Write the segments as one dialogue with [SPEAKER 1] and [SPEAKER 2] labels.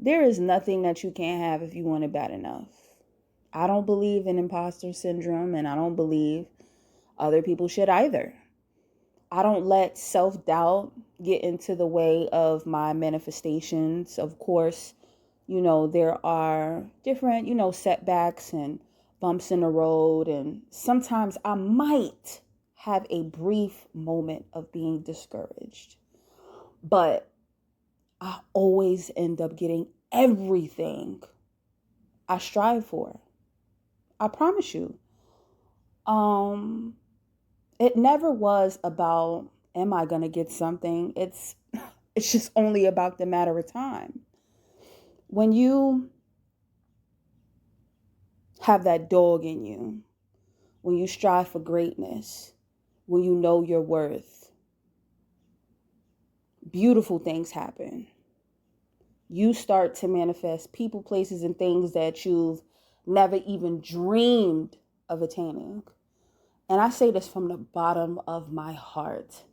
[SPEAKER 1] There is nothing that you can't have if you want it bad enough. I don't believe in imposter syndrome, and I don't believe other people should either. I don't let self doubt get into the way of my manifestations. Of course, there are different, setbacks and bumps in the road. And sometimes I might have a brief moment of being discouraged. But I always end up getting everything I strive for. I promise you. Um, it never was about, am I gonna get something? It's just only about the matter of time. When you have that dog in you, when you strive for greatness, when you know your worth, beautiful things happen. You start to manifest people, places, and things that you've never even dreamed of attaining. And I say this from the bottom of my heart.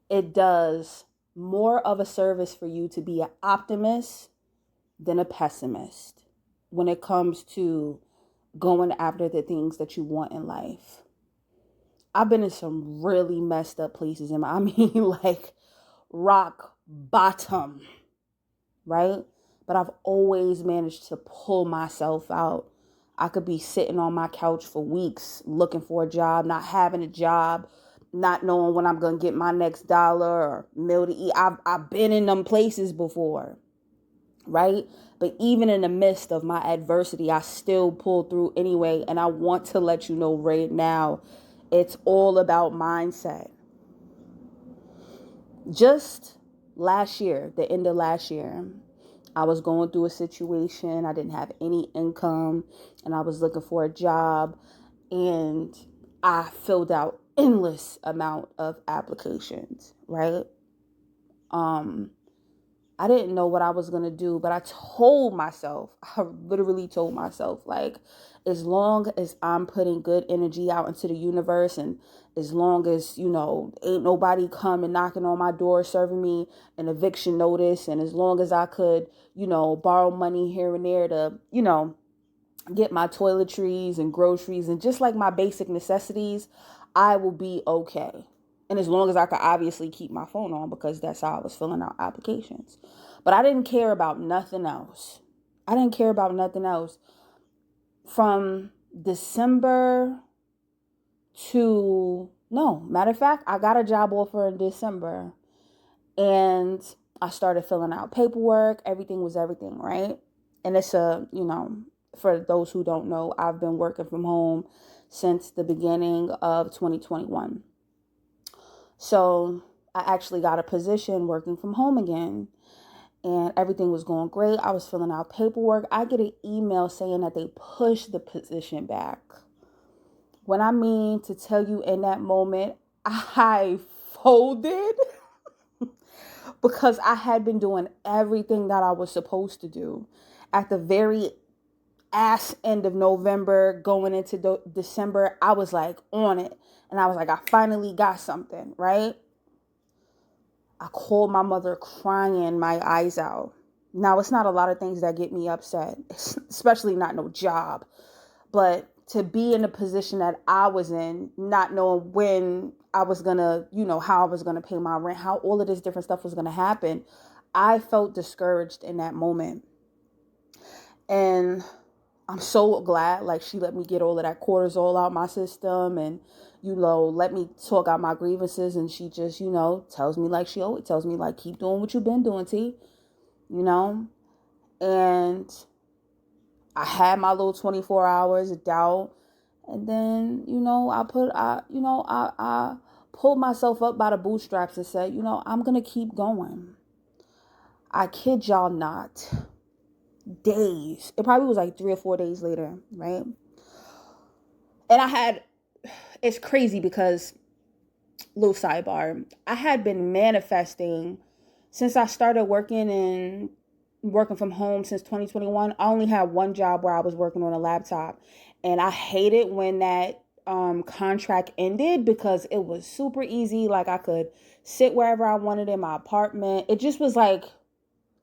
[SPEAKER 1] It does more of a service for you to be an optimist than a pessimist when it comes to going after the things that you want in life. I've been in some really messed up places, and I mean like rock bottom, right? But I've always managed to pull myself out. I could be sitting on my couch for weeks looking for a job, not having a job, not knowing when I'm going to get my next dollar or meal to eat. I've been in them places before, right? But even in the midst of my adversity, I still pull through anyway. And I want to let you know right now, it's all about mindset. Just last year, the end of last year, I was going through a situation. I didn't have any income and I was looking for a job, and I filled out endless amount of applications, right? Um I didn't know what I was going to do, but I literally told myself, like, as long as I'm putting good energy out into the universe, and as long as, ain't nobody coming knocking on my door serving me an eviction notice, and as long as I could, borrow money here and there to, get my toiletries and groceries and just like my basic necessities, I will be okay. And as long as I could obviously keep my phone on, because that's how I was filling out applications. But I didn't care about nothing else. I didn't care about nothing else. From December to, no, matter of fact, I got a job offer in December, and I started filling out paperwork. Everything was everything, right? And for those who don't know, I've been working from home since the beginning of 2021. So I actually got a position working from home again, and everything was going great. I was filling out paperwork. I get an email saying that they pushed the position back. When I mean to tell you, in that moment, I folded because I had been doing everything that I was supposed to do. At the very ass end of November, going into December, I was like on it. And I was like, I finally got something, right? I called my mother crying my eyes out. Now, it's not a lot of things that get me upset, especially not no job. But to be in the position that I was in, not knowing when I was going to, how I was going to pay my rent, how all of this different stuff was going to happen, I felt discouraged in that moment. And I'm so glad, like, she let me get all of that cortisol out my system, and, let me talk out my grievances. And she just, tells me, like she always tells me, like, keep doing what you've been doing, T, and I had my little 24 hours of doubt. And then, I pulled myself up by the bootstraps and said, I'm going to keep going. I kid y'all not. Days. It probably was like 3 or 4 days later, right? And it's crazy because, little sidebar, I had been manifesting since I started working from home since 2021. I only had one job where I was working on a laptop, and I hated when that contract ended because it was super easy. Like, I could sit wherever I wanted in my apartment. It just was like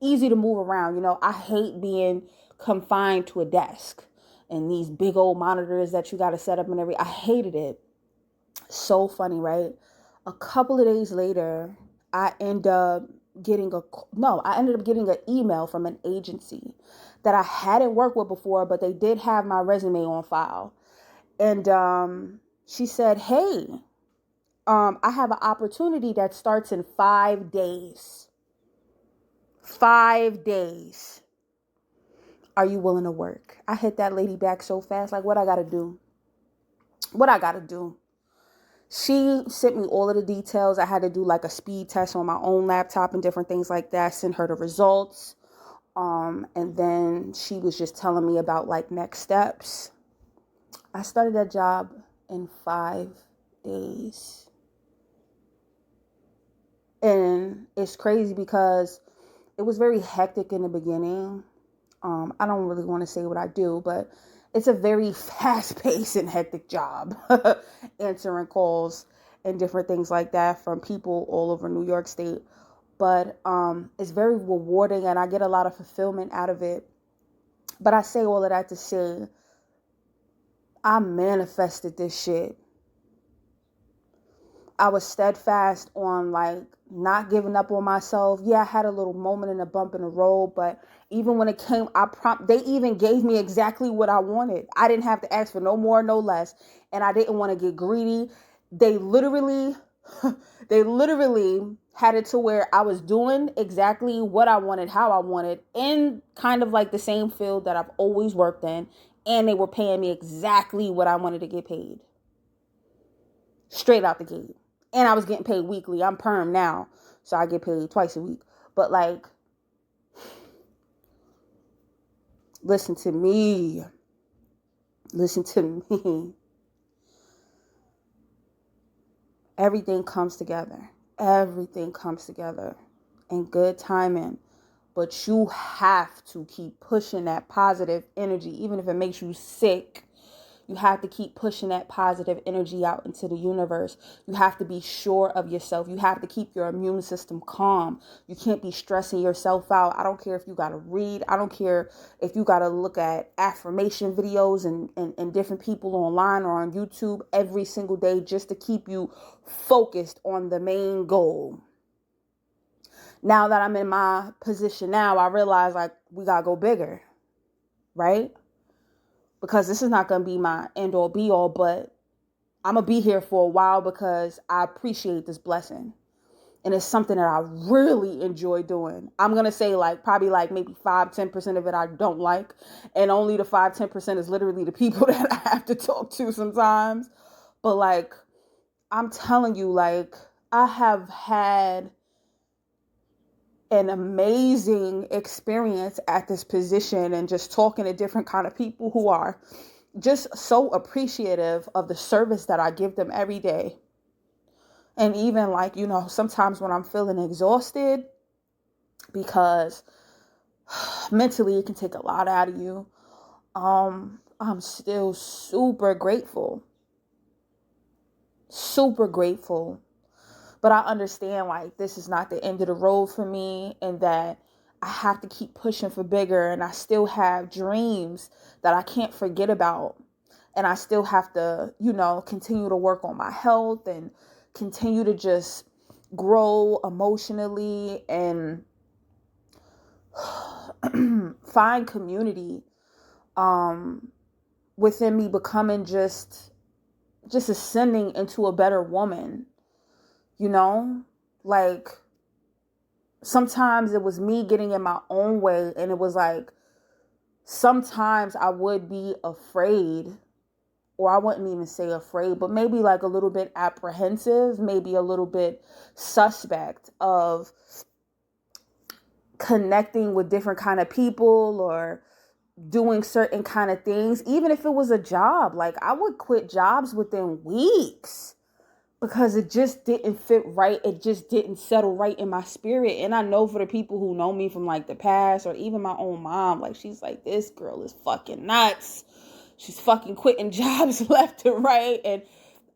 [SPEAKER 1] easy to move around. You know, I hate being confined to a desk and these big old monitors that you got to set up and everything. I hated it. So funny, right? A couple of days later, I end up I ended up getting an email from an agency that I hadn't worked with before, but they did have my resume on file. And she said, hey, I have an opportunity that starts in 5 days. 5 days. Are you willing to work? I hit that lady back so fast. Like, what I got to do? What I got to do? She sent me all of the details. I had to do like a speed test on my own laptop and different things like that. Send her the results. And then she was just telling me about like next steps. I started that job in 5 days. And it's crazy because it was very hectic in the beginning. I don't really want to say what I do, but it's a very fast-paced and hectic job, answering calls and different things like that from people all over New York State. But it's very rewarding, and I get a lot of fulfillment out of it. But I say all of that to say, I manifested this shit. I was steadfast on like not giving up on myself. Yeah, I had a little moment and a bump in the road, but even when it came, they even gave me exactly what I wanted. I didn't have to ask for no more, no less, and I didn't want to get greedy. They literally had it to where I was doing exactly what I wanted, how I wanted, in kind of like the same field that I've always worked in, and they were paying me exactly what I wanted to get paid. Straight out the gate. And I was getting paid weekly. I'm perm now, so I get paid twice a week. But like, listen to me. Listen to me. Everything comes together. Everything comes together in good timing. But you have to keep pushing that positive energy, even if it makes you sick. You have to keep pushing that positive energy out into the universe. You have to be sure of yourself. You have to keep your immune system calm. You can't be stressing yourself out. I don't care if you got to read. I don't care if you got to look at affirmation videos and different people online or on YouTube every single day just to keep you focused on the main goal. Now that I'm in my position now, I realize like we got to go bigger, right? Because this is not going to be my end all be all, but I'm going to be here for a while because I appreciate this blessing. And it's something that I really enjoy doing. I'm going to say like probably like maybe 5-10% of it I don't like. And only the 5-10% is literally the people that I have to talk to sometimes. But like, I'm telling you, like, I have had an amazing experience at this position and just talking to different kind of people who are just so appreciative of the service that I give them every day. And even like, you know, sometimes when I'm feeling exhausted, because mentally it can take a lot out of you, I'm still super grateful. Super grateful. But I understand like this is not the end of the road for me, and that I have to keep pushing for bigger, and I still have dreams that I can't forget about. And I still have to, you know, continue to work on my health and continue to just grow emotionally and find community within me, becoming just ascending into a better woman. You know, like sometimes it was me getting in my own way, and it was like sometimes I would be afraid, or I wouldn't even say afraid, but maybe like a little bit apprehensive, maybe a little bit suspect of connecting with different kind of people or doing certain kind of things. Even if it was a job, like I would quit jobs within weeks because it just didn't fit right. It just didn't settle right in my spirit. And I know for the people who know me from like the past, or even my own mom, like she's like, this girl is fucking nuts. She's fucking quitting jobs left and right. And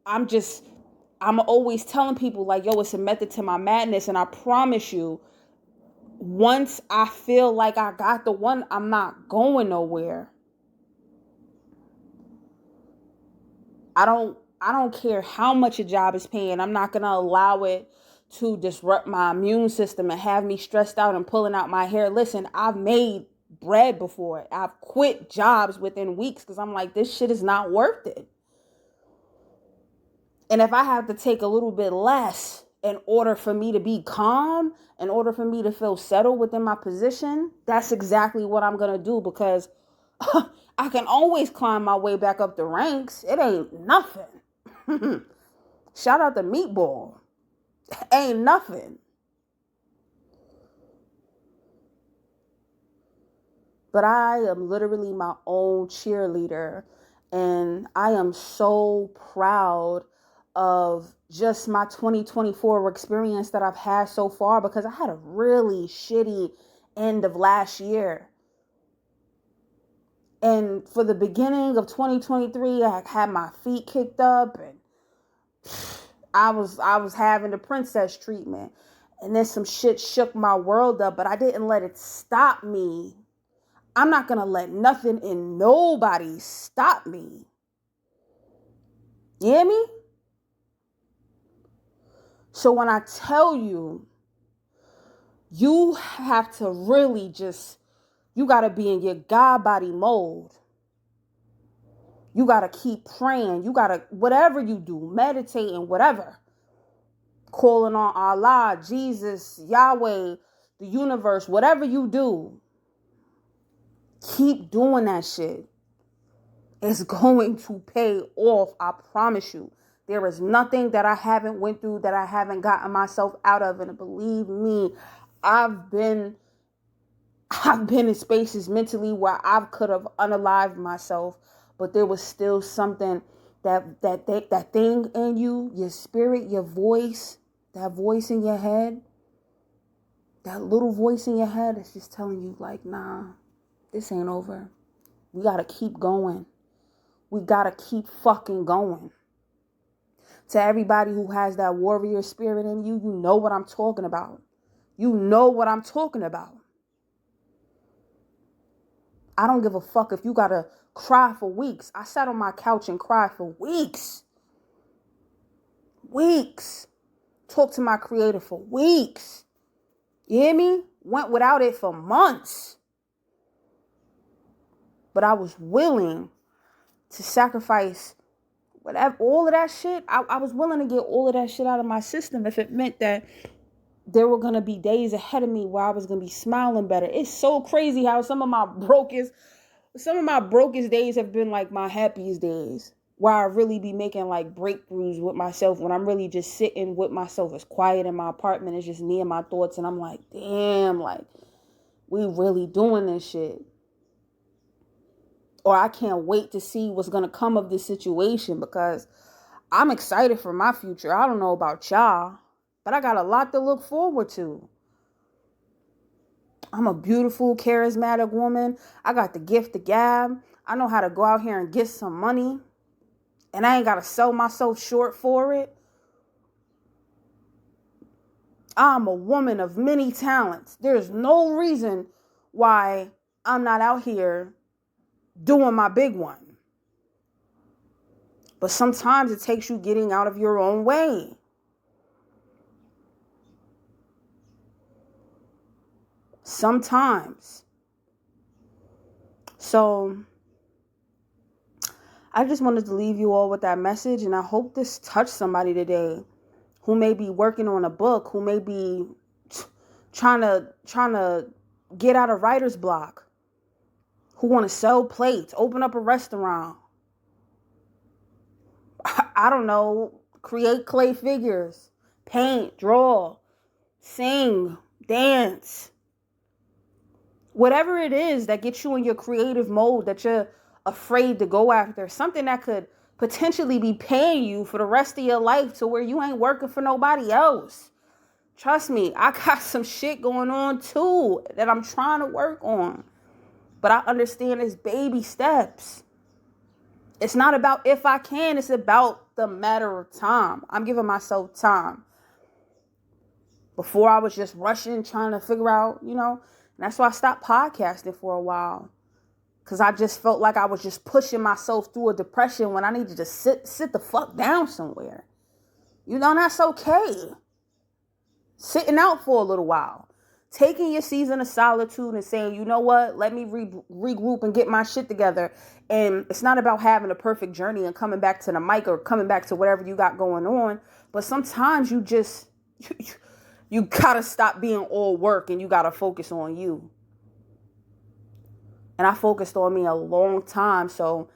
[SPEAKER 1] I'm always telling people like, yo, it's a method to my madness. And I promise you, once I feel like I got the one, I'm not going nowhere. I don't care how much a job is paying. I'm not going to allow it to disrupt my immune system and have me stressed out and pulling out my hair. Listen, I've made bread before. I've quit jobs within weeks because I'm like, this shit is not worth it. And if I have to take a little bit less in order for me to be calm, in order for me to feel settled within my position, that's exactly what I'm going to do, because I can always climb my way back up the ranks. It ain't nothing. Shout out to Meatball. Ain't nothing. But I am literally my own cheerleader. And I am so proud of just my 2024 experience that I've had so far, because I had a really shitty end of last year. And for the beginning of 2023, I had my feet kicked up and I was having the princess treatment. And then some shit shook my world up, but I didn't let it stop me. I'm not going to let nothing and nobody stop me. You hear me? So when I tell you, you have to really just, you got to be in your God body mode. You got to keep praying. You got to, whatever you do, meditating, whatever. Calling on Allah, Jesus, Yahweh, the universe, whatever you do. Keep doing that shit. It's going to pay off. I promise you. There is nothing that I haven't went through that I haven't gotten myself out of. And believe me, I've been in spaces mentally where I could have unalived myself, but there was still something that thing in you, your spirit, your voice, that voice in your head, that little voice in your head is just telling you like, nah, this ain't over. We got to keep going. We got to keep fucking going. To everybody who has that warrior spirit in you, you know what I'm talking about. You know what I'm talking about. I don't give a fuck if you got to cry for weeks. I sat on my couch and cried for weeks. Weeks. Talked to my creator for weeks. You hear me? Went without it for months. But I was willing to sacrifice whatever, all of that shit. I was willing to get all of that shit out of my system if it meant that there were going to be days ahead of me where I was going to be smiling better. It's so crazy how some of my brokest days have been like my happiest days, where I really be making like breakthroughs with myself, when I'm really just sitting with myself. It's quiet in my apartment. It's just me and my thoughts. And I'm like, damn, like we really doing this shit. Or I can't wait to see what's going to come of this situation, because I'm excited for my future. I don't know about y'all, but I got a lot to look forward to. I'm a beautiful, charismatic woman. I got the gift of gab. I know how to go out here and get some money. And I ain't got to sell myself short for it. I'm a woman of many talents. There's no reason why I'm not out here doing my big one. But sometimes it takes you getting out of your own way. Sometimes. So I just wanted to leave you all with that message, and I hope this touched somebody today who may be working on a book, who may be trying to get out of writer's block, who want to sell plates, open up a restaurant. I don't know, create clay figures, paint, draw, sing, dance. Whatever it is that gets you in your creative mode that you're afraid to go after, something that could potentially be paying you for the rest of your life to where you ain't working for nobody else. Trust me, I got some shit going on too that I'm trying to work on. But I understand it's baby steps. It's not about if I can, it's about the matter of time. I'm giving myself time. Before I was just rushing, trying to figure out, and that's why I stopped podcasting for a while. Because I just felt like I was just pushing myself through a depression when I needed to sit the fuck down somewhere. And that's okay. Sitting out for a little while. Taking your season of solitude and saying, you know what, let me regroup and get my shit together. And it's not about having a perfect journey and coming back to the mic or coming back to whatever you got going on. But sometimes you just, you gotta stop being all work and you gotta focus on you. And I focused on me a long time. So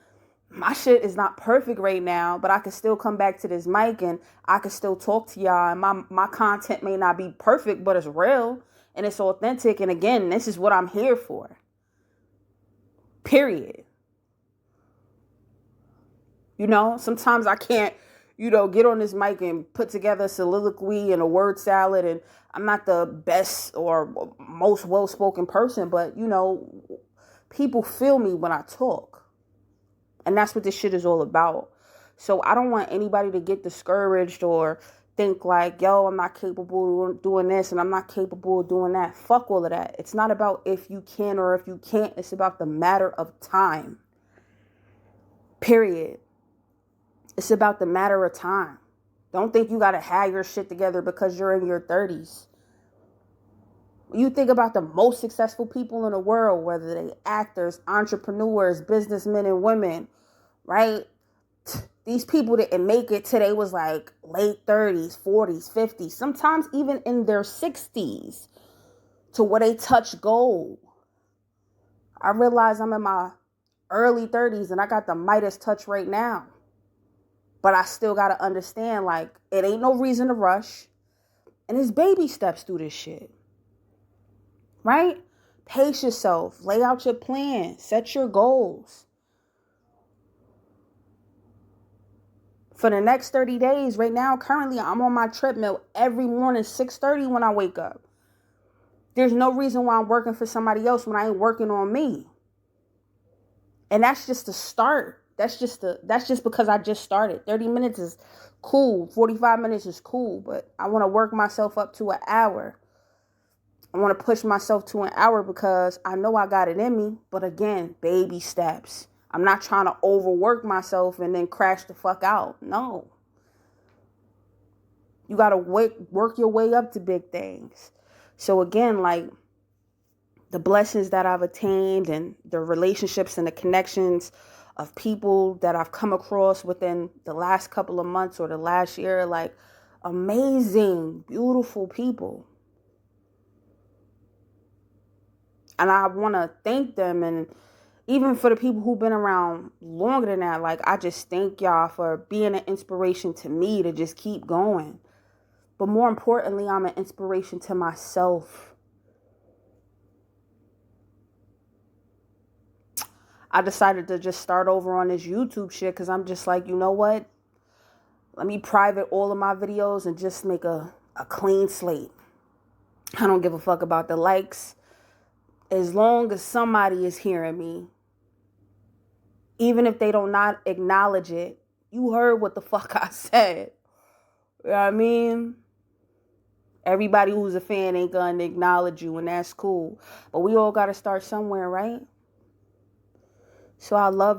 [SPEAKER 1] my shit is not perfect right now, but I can still come back to this mic and I can still talk to y'all. And my content may not be perfect, but it's real and it's authentic. And again, this is what I'm here for. Period. Sometimes I can't, get on this mic and put together a soliloquy and a word salad. And I'm not the best or most well-spoken person, but, people feel me when I talk. And that's what this shit is all about. So I don't want anybody to get discouraged or think like, yo, I'm not capable of doing this and I'm not capable of doing that. Fuck all of that. It's not about if you can or if you can't. It's about the matter of time. Period. It's about the matter of time. Don't think you got to have your shit together because you're in your 30s. You think about the most successful people in the world, whether they actors, entrepreneurs, businessmen and women, right? These people didn't make it till they was like late 30s, 40s, 50s, sometimes even in their 60s to where they touch gold. I realize I'm in my early 30s and I got the Midas touch right now. But I still got to understand, like, it ain't no reason to rush. And it's baby steps through this shit. Right? Pace yourself. Lay out your plan. Set your goals. For the next 30 days, right now, currently, I'm on my treadmill every morning, 6:30 when I wake up. There's no reason why I'm working for somebody else when I ain't working on me. And that's just the start. That's just because I just started. 30 minutes is cool. 45 minutes is cool. But I want to work myself up to an hour. I want to push myself to an hour because I know I got it in me. But again, baby steps. I'm not trying to overwork myself and then crash the fuck out. No. You got to work your way up to big things. So again, like the blessings that I've attained and the relationships and the connections of people that I've come across within the last couple of months or the last year, like amazing, beautiful people. And I want to thank them. And even for the people who've been around longer than that, like I just thank y'all for being an inspiration to me to just keep going. But more importantly, I'm an inspiration to myself. I decided to just start over on this YouTube shit because I'm just like, you know what? Let me private all of my videos and just make a clean slate. I don't give a fuck about the likes. As long as somebody is hearing me, even if they don't not acknowledge it, you heard what the fuck I said. You know what I mean? Everybody who's a fan ain't gonna acknowledge you, and that's cool. But we all gotta start somewhere, right? So I love